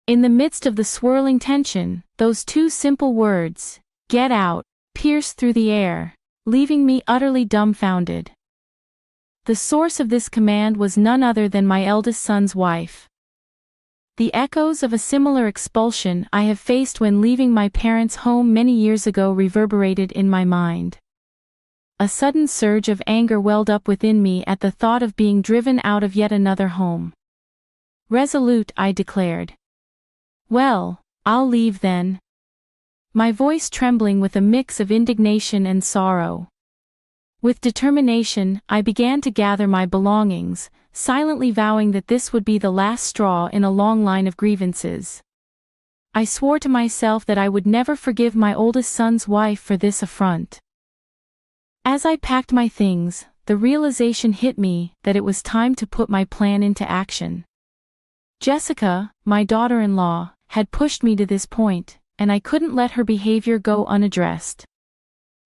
In the midst of the swirling tension, those two simple words, "Get out," pierced through the air, leaving me utterly dumbfounded. The source of this command was none other than my eldest son's wife. The echoes of a similar expulsion I have faced when leaving my parents' home many years ago reverberated in my mind. A sudden surge of anger welled up within me at the thought of being driven out of yet another home. Resolute, I declared. "Well, I'll leave then," my voice trembling with a mix of indignation and sorrow. With determination, I began to gather my belongings, silently vowing that this would be the last straw in a long line of grievances. I swore to myself that I would never forgive my oldest son's wife for this affront. As I packed my things, the realization hit me that it was time to put my plan into action. Jessica, my daughter-in-law, had pushed me to this point, and I couldn't let her behavior go unaddressed.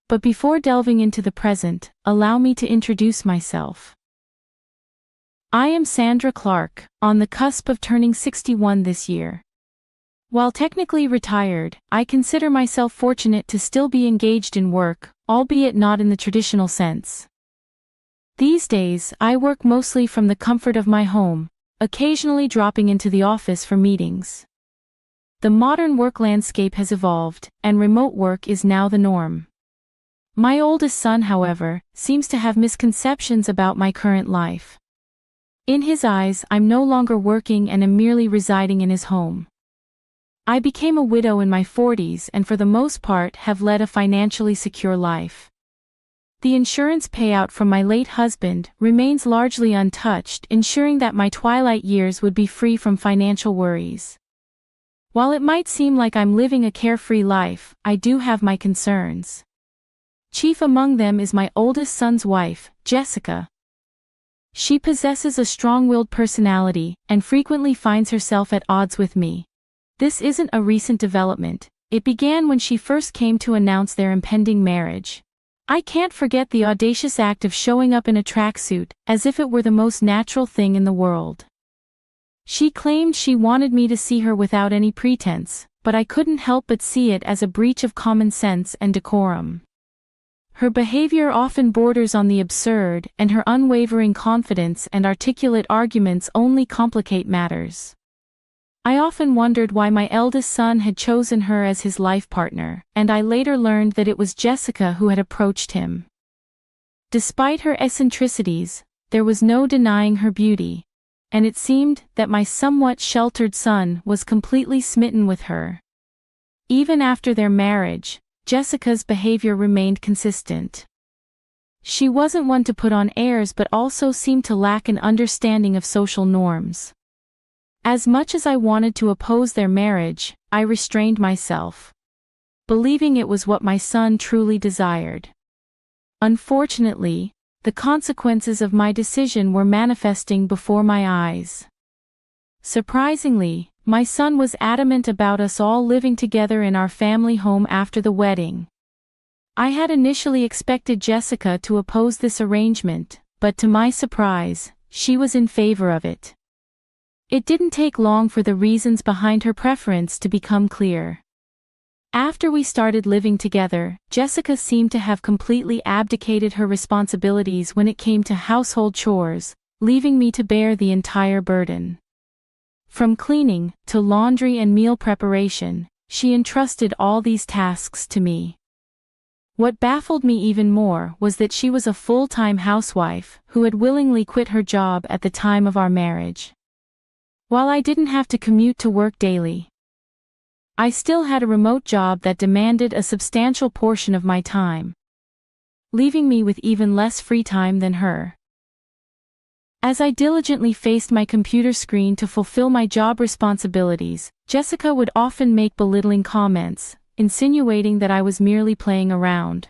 But before delving into the present, allow me to introduce myself. I am Sandra Clark, on the cusp of turning 61 this year. While technically retired, I consider myself fortunate to still be engaged in work, albeit not in the traditional sense. These days, I work mostly from the comfort of my home, occasionally dropping into the office for meetings. The modern work landscape has evolved, and remote work is now the norm. My oldest son, however, seems to have misconceptions about my current life. In his eyes, I'm no longer working and am merely residing in his home. I became a widow in my 40s and for the most part have led a financially secure life. The insurance payout from my late husband remains largely untouched, ensuring that my twilight years would be free from financial worries. While it might seem like I'm living a carefree life, I do have my concerns. Chief among them is my oldest son's wife, Jessica. She possesses a strong-willed personality and frequently finds herself at odds with me. This isn't a recent development, it began when she first came to announce their impending marriage. I can't forget the audacious act of showing up in a tracksuit, as if it were the most natural thing in the world. She claimed she wanted me to see her without any pretense, but I couldn't help but see it as a breach of common sense and decorum. Her behavior often borders on the absurd, and her unwavering confidence and articulate arguments only complicate matters. I often wondered why my eldest son had chosen her as his life partner, and I later learned that it was Jessica who had approached him. Despite her eccentricities, there was no denying her beauty, and it seemed that my somewhat sheltered son was completely smitten with her. Even after their marriage, Jessica's behavior remained consistent. She wasn't one to put on airs but also seemed to lack an understanding of social norms. As much as I wanted to oppose their marriage, I restrained myself, believing it was what my son truly desired. Unfortunately, the consequences of my decision were manifesting before my eyes. Surprisingly, my son was adamant about us all living together in our family home after the wedding. I had initially expected Jessica to oppose this arrangement, but to my surprise, she was in favor of it. It didn't take long for the reasons behind her preference to become clear. After we started living together, Jessica seemed to have completely abdicated her responsibilities when it came to household chores, leaving me to bear the entire burden. From cleaning to laundry and meal preparation, she entrusted all these tasks to me. What baffled me even more was that she was a full-time housewife who had willingly quit her job at the time of our marriage. While I didn't have to commute to work daily, I still had a remote job that demanded a substantial portion of my time, leaving me with even less free time than her. As I diligently faced my computer screen to fulfill my job responsibilities, Jessica would often make belittling comments, insinuating that I was merely playing around.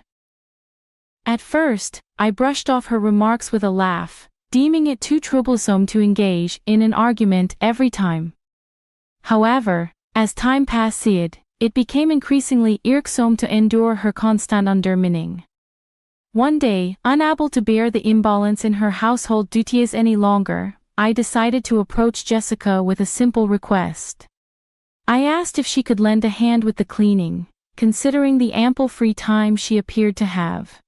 At first, I brushed off her remarks with a laugh, deeming it too troublesome to engage in an argument every time. However, as time passed, it became increasingly irksome to endure her constant undermining. One day, unable to bear the imbalance in her household duties any longer, I decided to approach Jessica with a simple request. I asked if she could lend a hand with the cleaning, considering the ample free time she appeared to have.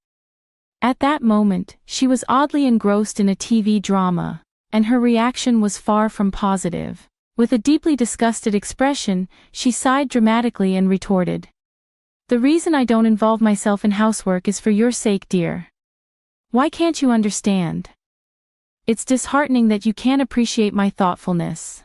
At that moment, she was oddly engrossed in a TV drama, and her reaction was far from positive. With a deeply disgusted expression, she sighed dramatically and retorted, "The reason I don't involve myself in housework is for your sake, dear. Why can't you understand? It's disheartening that you can't appreciate my thoughtfulness."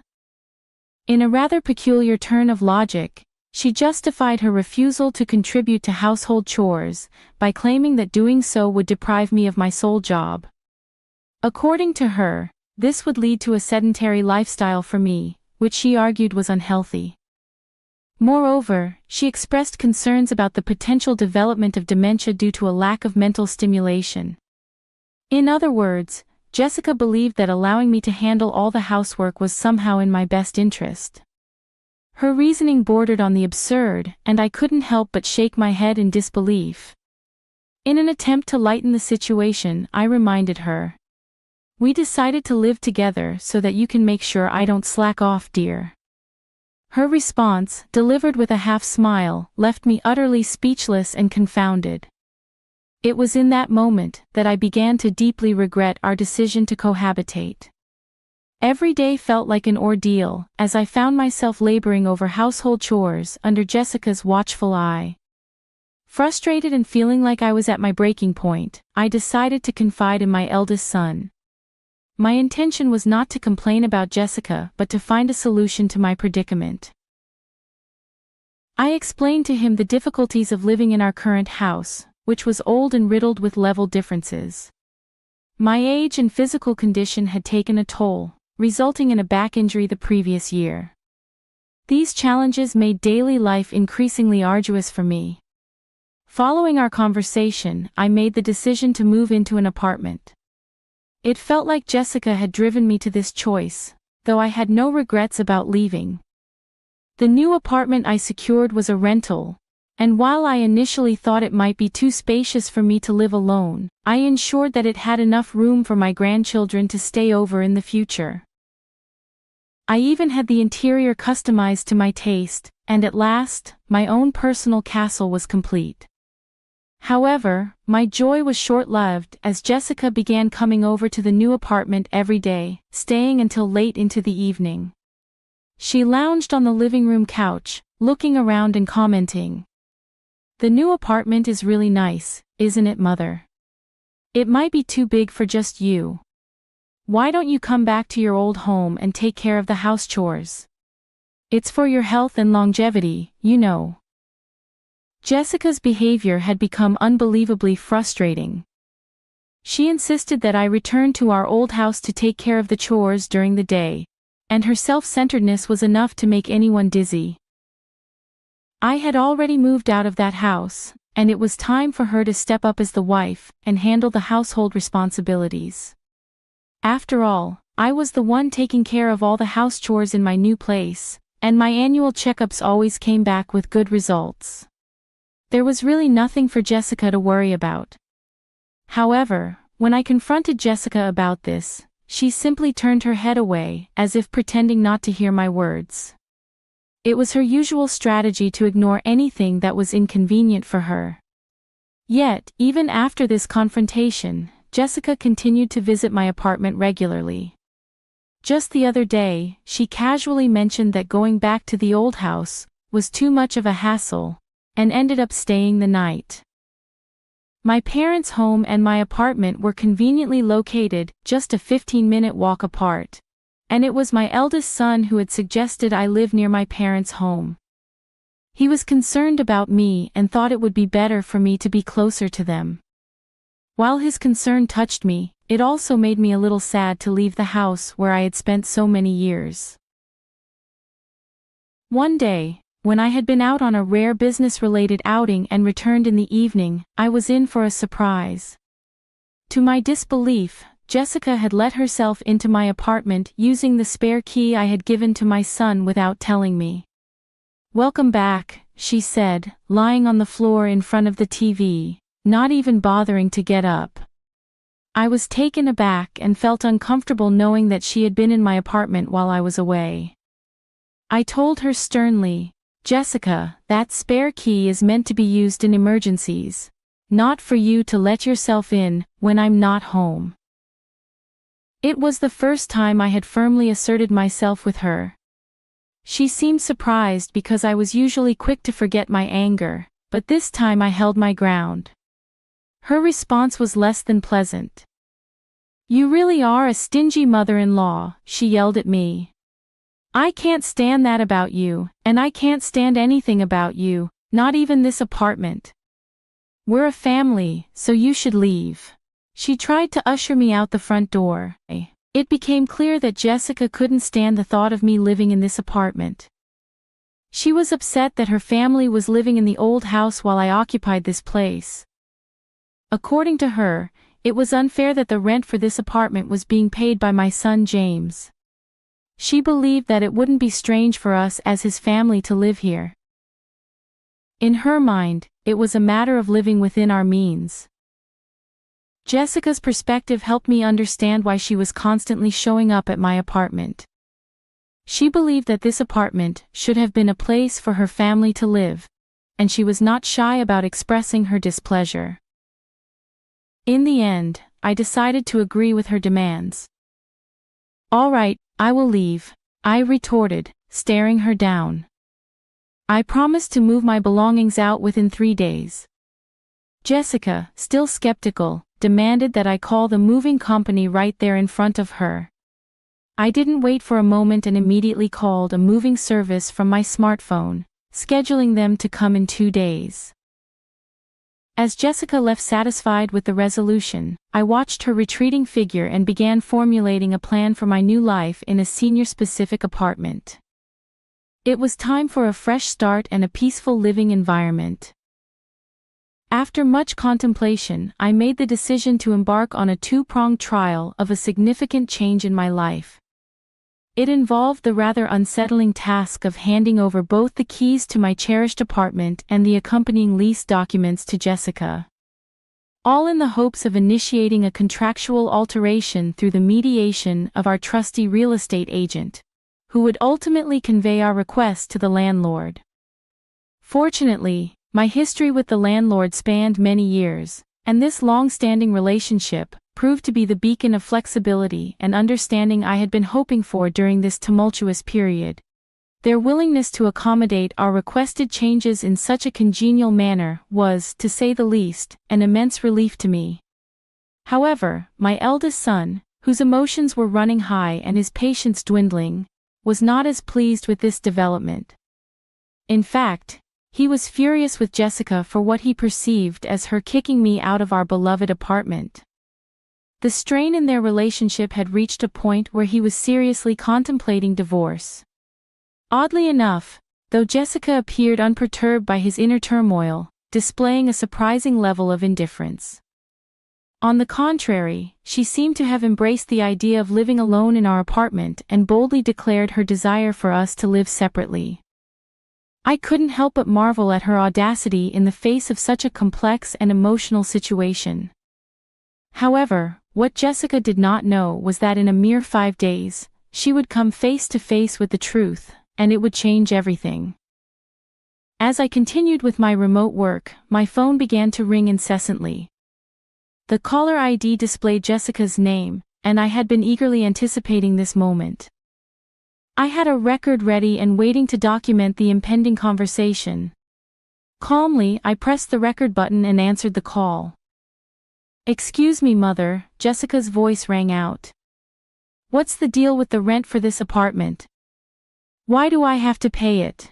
In a rather peculiar turn of logic, she justified her refusal to contribute to household chores by claiming that doing so would deprive me of my sole job. According to her, this would lead to a sedentary lifestyle for me, which she argued was unhealthy. Moreover, she expressed concerns about the potential development of dementia due to a lack of mental stimulation. In other words, Jessica believed that allowing me to handle all the housework was somehow in my best interest. Her reasoning bordered on the absurd, and I couldn't help but shake my head in disbelief. In an attempt to lighten the situation, I reminded her, "We decided to live together so that you can make sure I don't slack off, dear." Her response, delivered with a half-smile, left me utterly speechless and confounded. It was in that moment that I began to deeply regret our decision to cohabitate. Every day felt like an ordeal, as I found myself laboring over household chores under Jessica's watchful eye. Frustrated and feeling like I was at my breaking point, I decided to confide in my eldest son. My intention was not to complain about Jessica but to find a solution to my predicament. I explained to him the difficulties of living in our current house, which was old and riddled with level differences. My age and physical condition had taken a toll, resulting in a back injury the previous year. These challenges made daily life increasingly arduous for me. Following our conversation, I made the decision to move into an apartment. It felt like Jessica had driven me to this choice, though I had no regrets about leaving. The new apartment I secured was a rental, and while I initially thought it might be too spacious for me to live alone, I ensured that it had enough room for my grandchildren to stay over in the future. I even had the interior customized to my taste, and at last, my own personal castle was complete. However, my joy was short-lived as Jessica began coming over to the new apartment every day, staying until late into the evening. She lounged on the living room couch, looking around and commenting, "The new apartment is really nice, isn't it, Mother? It might be too big for just you. Why don't you come back to your old home and take care of the house chores? It's for your health and longevity, you know." Jessica's behavior had become unbelievably frustrating. She insisted that I return to our old house to take care of the chores during the day, and her self-centeredness was enough to make anyone dizzy. I had already moved out of that house, and it was time for her to step up as the wife and handle the household responsibilities. After all, I was the one taking care of all the house chores in my new place, and my annual checkups always came back with good results. There was really nothing for Jessica to worry about. However, when I confronted Jessica about this, she simply turned her head away, as if pretending not to hear my words. It was her usual strategy to ignore anything that was inconvenient for her. Yet, even after this confrontation, Jessica continued to visit my apartment regularly. Just the other day, she casually mentioned that going back to the old house was too much of a hassle, and ended up staying the night. My parents' home and my apartment were conveniently located, just a 15-minute walk apart, and it was my eldest son who had suggested I live near my parents' home. He was concerned about me and thought it would be better for me to be closer to them. While his concern touched me, it also made me a little sad to leave the house where I had spent so many years. One day, when I had been out on a rare business-related outing and returned in the evening, I was in for a surprise. To my disbelief, Jessica had let herself into my apartment using the spare key I had given to my son without telling me. "Welcome back," she said, lying on the floor in front of the TV, not even bothering to get up. I was taken aback and felt uncomfortable knowing that she had been in my apartment while I was away. I told her sternly, "Jessica, that spare key is meant to be used in emergencies, not for you to let yourself in when I'm not home." It was the first time I had firmly asserted myself with her. She seemed surprised because I was usually quick to forget my anger, but this time I held my ground. Her response was less than pleasant. "You really are a stingy mother-in-law," she yelled at me. "I can't stand that about you, and I can't stand anything about you, not even this apartment. We're a family, so you should leave." She tried to usher me out the front door. It became clear that Jessica couldn't stand the thought of me living in this apartment. She was upset that her family was living in the old house while I occupied this place. According to her, it was unfair that the rent for this apartment was being paid by my son James. She believed that it wouldn't be strange for us as his family to live here. In her mind, it was a matter of living within our means. Jessica's perspective helped me understand why she was constantly showing up at my apartment. She believed that this apartment should have been a place for her family to live, and she was not shy about expressing her displeasure. In the end, I decided to agree with her demands. "All right, I will leave," I retorted, staring her down. "I promised to move my belongings out within 3 days." Jessica, still skeptical, demanded that I call the moving company right there in front of her. I didn't wait for a moment and immediately called a moving service from my smartphone, scheduling them to come in 2 days. As Jessica left satisfied with the resolution, I watched her retreating figure and began formulating a plan for my new life in a senior-specific apartment. It was time for a fresh start and a peaceful living environment. After much contemplation, I made the decision to embark on a two-pronged trial of a significant change in my life. It involved the rather unsettling task of handing over both the keys to my cherished apartment and the accompanying lease documents to Jessica. All in the hopes of initiating a contractual alteration through the mediation of our trusty real estate agent, who would ultimately convey our request to the landlord. Fortunately, my history with the landlord spanned many years, and this long-standing relationship proved to be the beacon of flexibility and understanding I had been hoping for during this tumultuous period. Their willingness to accommodate our requested changes in such a congenial manner was, to say the least, an immense relief to me. However, my eldest son, whose emotions were running high and his patience dwindling, was not as pleased with this development. In fact, he was furious with Jessica for what he perceived as her kicking me out of our beloved apartment. The strain in their relationship had reached a point where he was seriously contemplating divorce. Oddly enough, though Jessica appeared unperturbed by his inner turmoil, displaying a surprising level of indifference. On the contrary, she seemed to have embraced the idea of living alone in our apartment and boldly declared her desire for us to live separately. I couldn't help but marvel at her audacity in the face of such a complex and emotional situation. However, what Jessica did not know was that in a mere 5 days, she would come face to face with the truth, and it would change everything. As I continued with my remote work, my phone began to ring incessantly. The caller ID displayed Jessica's name, and I had been eagerly anticipating this moment. I had a record ready and waiting to document the impending conversation. Calmly, I pressed the record button and answered the call. "Excuse me, Mother," Jessica's voice rang out. "What's the deal with the rent for this apartment? Why do I have to pay it?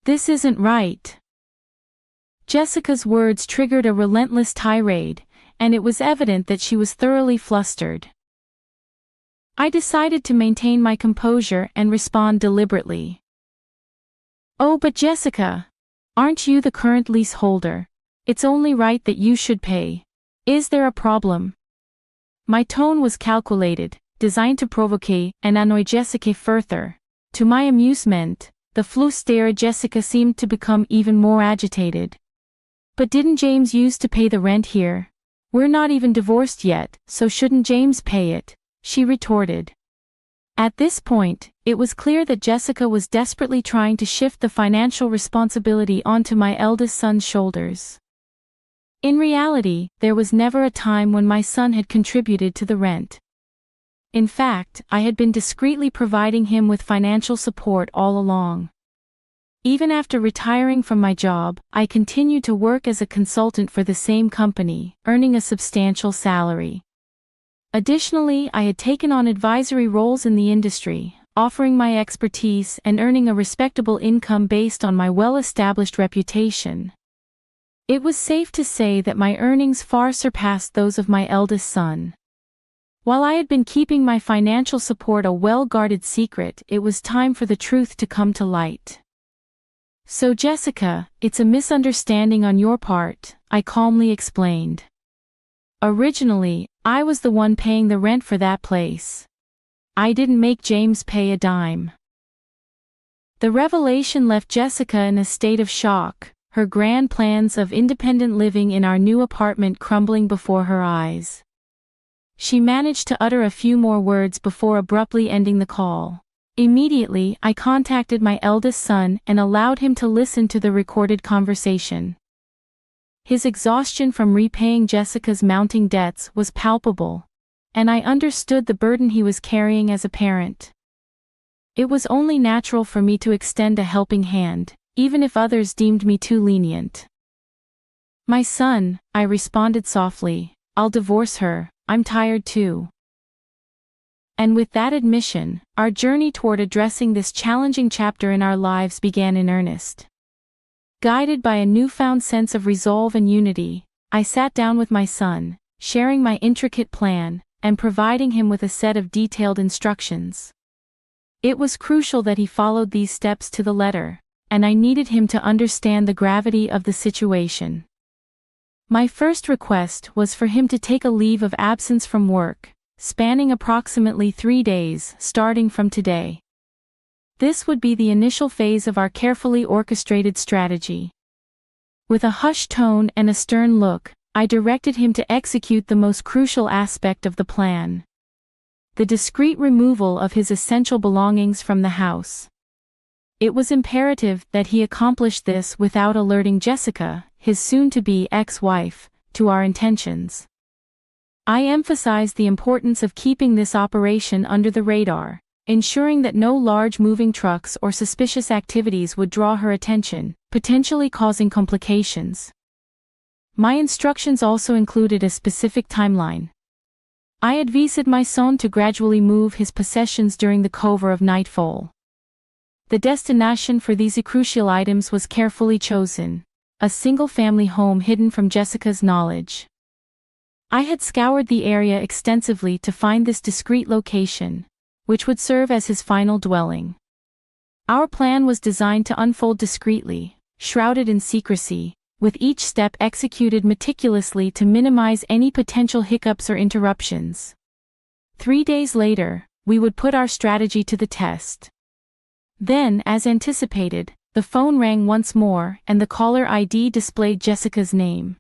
This isn't right." Jessica's words triggered a relentless tirade, and it was evident that she was thoroughly flustered. I decided to maintain my composure and respond deliberately. "Oh, but Jessica, aren't you the current leaseholder? It's only right that you should pay. Is there a problem?" My tone was calculated, designed to provoke and annoy Jessica further. To my amusement, the flustered Jessica seemed to become even more agitated. "But didn't James used to pay the rent here? We're not even divorced yet, so shouldn't James pay it?" she retorted. At this point, it was clear that Jessica was desperately trying to shift the financial responsibility onto my eldest son's shoulders. In reality, there was never a time when my son had contributed to the rent. In fact, I had been discreetly providing him with financial support all along. Even after retiring from my job, I continued to work as a consultant for the same company, earning a substantial salary. Additionally, I had taken on advisory roles in the industry, offering my expertise and earning a respectable income based on my well-established reputation. It was safe to say that my earnings far surpassed those of my eldest son. While I had been keeping my financial support a well-guarded secret, it was time for the truth to come to light. "So Jessica, it's a misunderstanding on your part," I calmly explained. "Originally, I was the one paying the rent for that place. I didn't make James pay a dime." The revelation left Jessica in a state of shock, her grand plans of independent living in our new apartment crumbling before her eyes. She managed to utter a few more words before abruptly ending the call. Immediately, I contacted my eldest son and allowed him to listen to the recorded conversation. His exhaustion from repaying Jessica's mounting debts was palpable, and I understood the burden he was carrying as a parent. It was only natural for me to extend a helping hand, even if others deemed me too lenient. "My son," I responded softly, "I'll divorce her, I'm tired too." And with that admission, our journey toward addressing this challenging chapter in our lives began in earnest. Guided by a newfound sense of resolve and unity, I sat down with my son, sharing my intricate plan, and providing him with a set of detailed instructions. It was crucial that he followed these steps to the letter, and I needed him to understand the gravity of the situation. My first request was for him to take a leave of absence from work, spanning approximately 3 days, starting from today. This would be the initial phase of our carefully orchestrated strategy. With a hushed tone and a stern look, I directed him to execute the most crucial aspect of the plan: the discreet removal of his essential belongings from the house. It was imperative that he accomplish this without alerting Jessica, his soon-to-be ex-wife, to our intentions. I emphasized the importance of keeping this operation under the radar, ensuring that no large moving trucks or suspicious activities would draw her attention, potentially causing complications. My instructions also included a specific timeline. I advised my son to gradually move his possessions during the cover of nightfall. The destination for these crucial items was carefully chosen: a single-family home hidden from Jessica's knowledge. I had scoured the area extensively to find this discreet location, which would serve as his final dwelling. Our plan was designed to unfold discreetly, shrouded in secrecy, with each step executed meticulously to minimize any potential hiccups or interruptions. 3 days later, we would put our strategy to the test. Then, as anticipated, the phone rang once more and the caller ID displayed Jessica's name.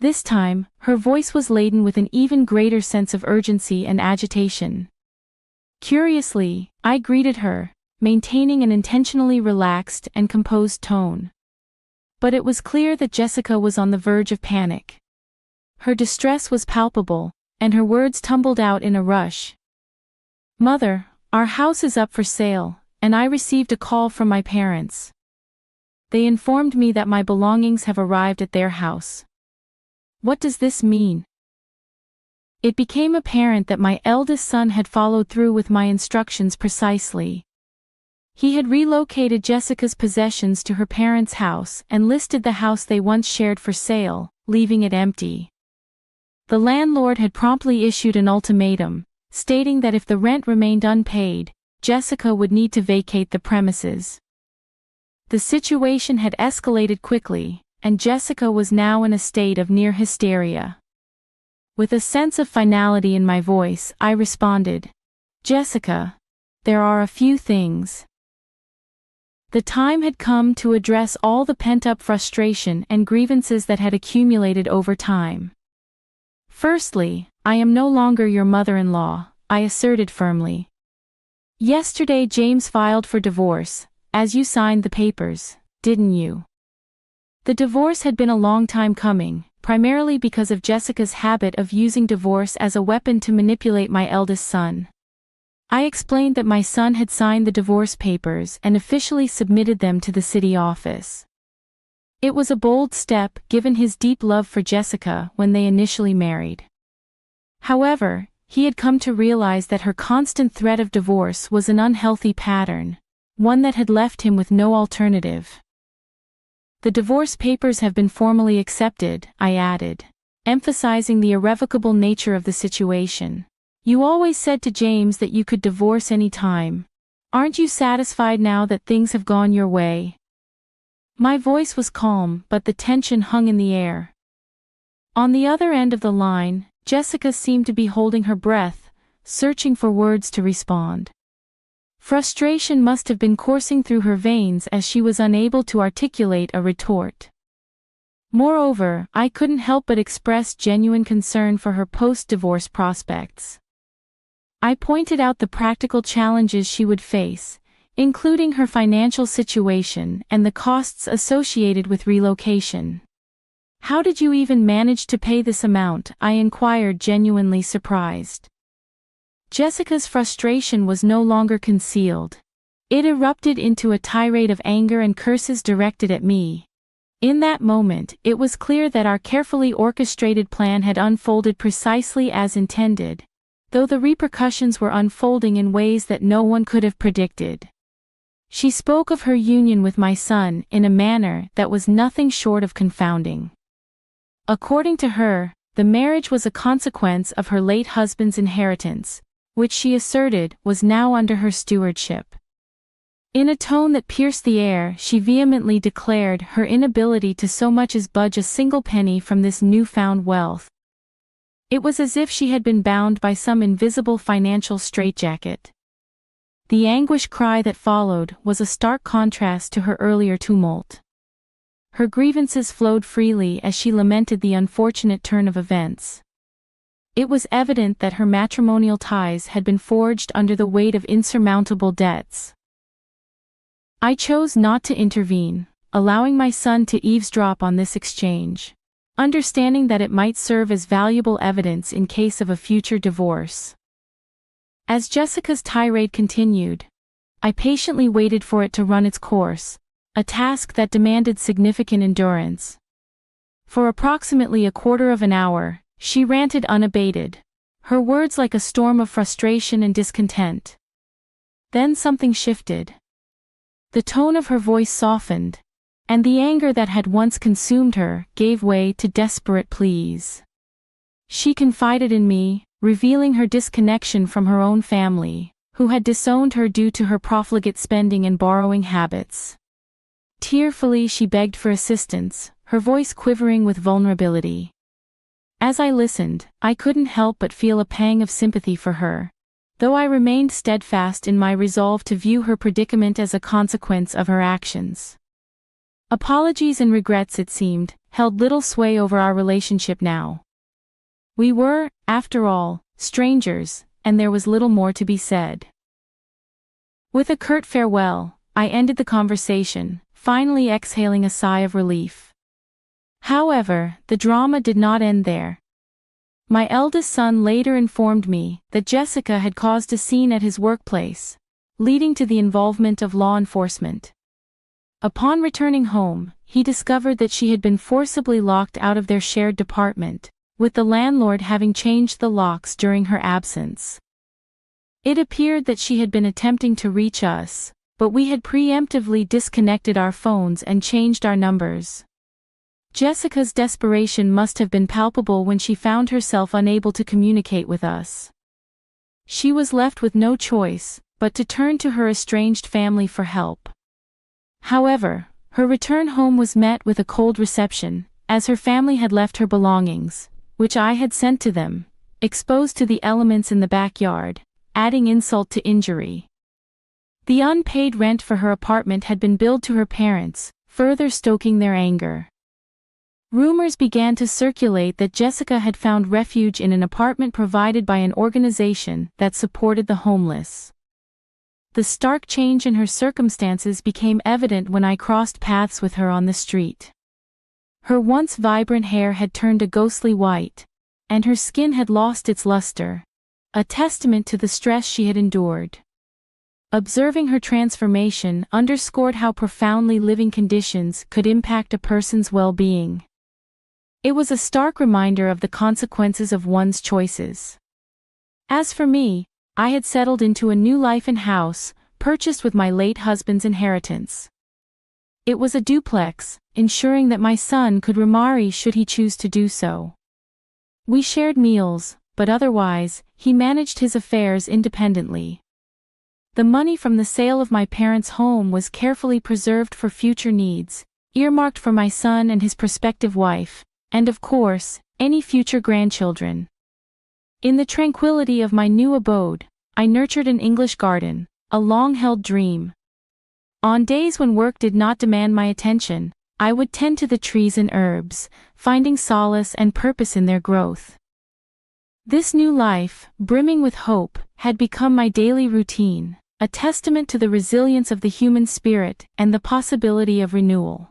This time, her voice was laden with an even greater sense of urgency and agitation. Curiously, I greeted her, maintaining an intentionally relaxed and composed tone. But it was clear that Jessica was on the verge of panic. Her distress was palpable, and her words tumbled out in a rush. "Mother, our house is up for sale, and I received a call from my parents. They informed me that my belongings have arrived at their house. What does this mean?" It became apparent that my eldest son had followed through with my instructions precisely. He had relocated Jessica's possessions to her parents' house and listed the house they once shared for sale, leaving it empty. The landlord had promptly issued an ultimatum, stating that if the rent remained unpaid, Jessica would need to vacate the premises. The situation had escalated quickly, and Jessica was now in a state of near hysteria. With a sense of finality in my voice, I responded, "Jessica, there are a few things." The time had come to address all the pent-up frustration and grievances that had accumulated over time. "Firstly, I am no longer your mother-in-law," I asserted firmly. Yesterday James filed for divorce, as you signed the papers, didn't you? The divorce had been a long time coming, primarily because of Jessica's habit of using divorce as a weapon to manipulate my eldest son. I explained that my son had signed the divorce papers and officially submitted them to the city office. It was a bold step given his deep love for Jessica when they initially married. However, he had come to realize that her constant threat of divorce was an unhealthy pattern, one that had left him with no alternative. The divorce papers have been formally accepted, I added, emphasizing the irrevocable nature of the situation. You always said to James that you could divorce any time. Aren't you satisfied now that things have gone your way? My voice was calm, but the tension hung in the air. On the other end of the line, Jessica seemed to be holding her breath, searching for words to respond. Frustration must have been coursing through her veins as she was unable to articulate a retort. Moreover, I couldn't help but express genuine concern for her post-divorce prospects. I pointed out the practical challenges she would face, including her financial situation and the costs associated with relocation. How did you even manage to pay this amount? I inquired, genuinely surprised. Jessica's frustration was no longer concealed. It erupted into a tirade of anger and curses directed at me. In that moment, it was clear that our carefully orchestrated plan had unfolded precisely as intended, though the repercussions were unfolding in ways that no one could have predicted. She spoke of her union with my son in a manner that was nothing short of confounding. According to her, the marriage was a consequence of her late husband's inheritance, which she asserted was now under her stewardship. In a tone that pierced the air, she vehemently declared her inability to so much as budge a single penny from this newfound wealth. It was as if she had been bound by some invisible financial straitjacket. The anguish cry that followed was a stark contrast to her earlier tumult. Her grievances flowed freely as she lamented the unfortunate turn of events. It was evident that her matrimonial ties had been forged under the weight of insurmountable debts. I chose not to intervene, allowing my son to eavesdrop on this exchange, understanding that it might serve as valuable evidence in case of a future divorce. As Jessica's tirade continued, I patiently waited for it to run its course, a task that demanded significant endurance. For approximately a quarter of an hour, she ranted unabated, her words like a storm of frustration and discontent. Then something shifted. The tone of her voice softened, and the anger that had once consumed her gave way to desperate pleas. She confided in me, revealing her disconnection from her own family, who had disowned her due to her profligate spending and borrowing habits. Tearfully she begged for assistance, her voice quivering with vulnerability. As I listened, I couldn't help but feel a pang of sympathy for her, though I remained steadfast in my resolve to view her predicament as a consequence of her actions. Apologies and regrets, it seemed, held little sway over our relationship now. We were, after all, strangers, and there was little more to be said. With a curt farewell, I ended the conversation, finally exhaling a sigh of relief. However, the drama did not end there. My eldest son later informed me that Jessica had caused a scene at his workplace, leading to the involvement of law enforcement. Upon returning home, he discovered that she had been forcibly locked out of their shared department, with the landlord having changed the locks during her absence. It appeared that she had been attempting to reach us, but we had preemptively disconnected our phones and changed our numbers. Jessica's desperation must have been palpable when she found herself unable to communicate with us. She was left with no choice but to turn to her estranged family for help. However, her return home was met with a cold reception, as her family had left her belongings, which I had sent to them, exposed to the elements in the backyard, adding insult to injury. The unpaid rent for her apartment had been billed to her parents, further stoking their anger. Rumors began to circulate that Jessica had found refuge in an apartment provided by an organization that supported the homeless. The stark change in her circumstances became evident when I crossed paths with her on the street. Her once vibrant hair had turned a ghostly white, and her skin had lost its luster, a testament to the stress she had endured. Observing her transformation underscored how profoundly living conditions could impact a person's well-being. It was a stark reminder of the consequences of one's choices. As for me, I had settled into a new life and house, purchased with my late husband's inheritance. It was a duplex, ensuring that my son could remarry should he choose to do so. We shared meals, but otherwise, he managed his affairs independently. The money from the sale of my parents' home was carefully preserved for future needs, earmarked for my son and his prospective wife, and of course, any future grandchildren. In the tranquility of my new abode, I nurtured an English garden, a long-held dream. On days when work did not demand my attention, I would tend to the trees and herbs, finding solace and purpose in their growth. This new life, brimming with hope, had become my daily routine, a testament to the resilience of the human spirit and the possibility of renewal.